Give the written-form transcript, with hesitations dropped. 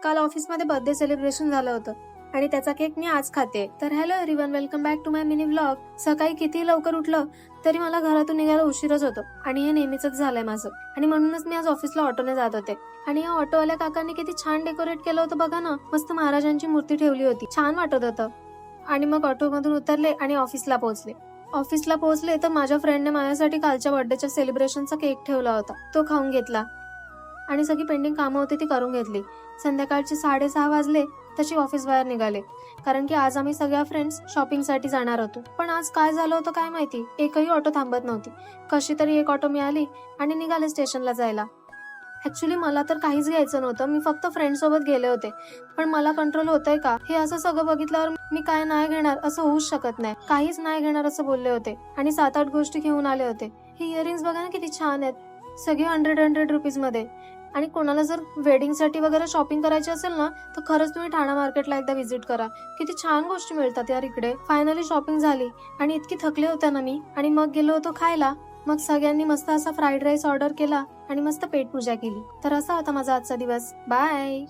काल ऑफिसमध्ये birthday celebration झालं होतं आणि त्याचा केक मी आज खाते. तर hello everyone, welcome back to my mini vlog. सकाळी किती लवकर उठलं तरी मला घरातून निघायला उशीरच होतो आणि हे नेहमीच झालंय माझं. आणि म्हणूनच मी आज ऑफिसला ऑटोने जात होते. आणि या ऑटोवाल्या काकांनी किती छान डेकोरेट केलं होतं बघा ना. मस्त महाराजांची मूर्ती ठेवली होती, छान वाटत होतं. आणि मग ऑटो मधून उतरले आणि ऑफिसला पोहोचले तर माझ्या फ्रेंडने माझ्यासाठी कालच्या बर्थडेच्या सेलिब्रेशनचा केक ठेवला होता, तो खाऊन घेतला आणि सगळी पेंडिंग कामं होती ती करून घेतली. संध्याकाळचे 6:30 वाजले तशी ऑफिस बाहेर निघाले, कारण की आज आम्ही सगळ्या फ्रेंड्स शॉपिंग साठी जाणार होतो. पण आज काय झालं होतं काय माहिती, एकही ऑटो थांबत नव्हती. कशी तरी एक ऑटो मिळाली आणि निघाले स्टेशनला जायला. ऍक्च्युली मला तर काहीच घ्यायचं नव्हतं, मी फक्त फ्रेंड सोबत गेले होते. पण मला कंट्रोल होतंय का, हे असं सगळं बघितल्यावर मी काय नाही घेणार असं होऊच शकत नाही. काहीच नाही घेणार असं बोलले होते आणि 7-8 गोष्टी घेऊन आले होते. ही इयरिंग्स बघा ना किती छान आहेत, सगळे 100 रुपीज मध्ये. आणि कोणाला जर वेडिंग साठी वगैरे शॉपिंग करायची असेल ना तर खरंच तुम्ही ठाणा मार्केटला एकदा व्हिजिट करा, किती छान गोष्टी मिळतात यार इकडे. फायनली शॉपिंग झाली आणि इतकी थकले होते ना मी, आणि मग गेलो होतो खायला. मग सगळ्यांनी मस्त असा फ्राईड राईस ऑर्डर केला आणि मस्त पेटपूजा केली. तर असा होता माझा आजचा दिवस. बाय.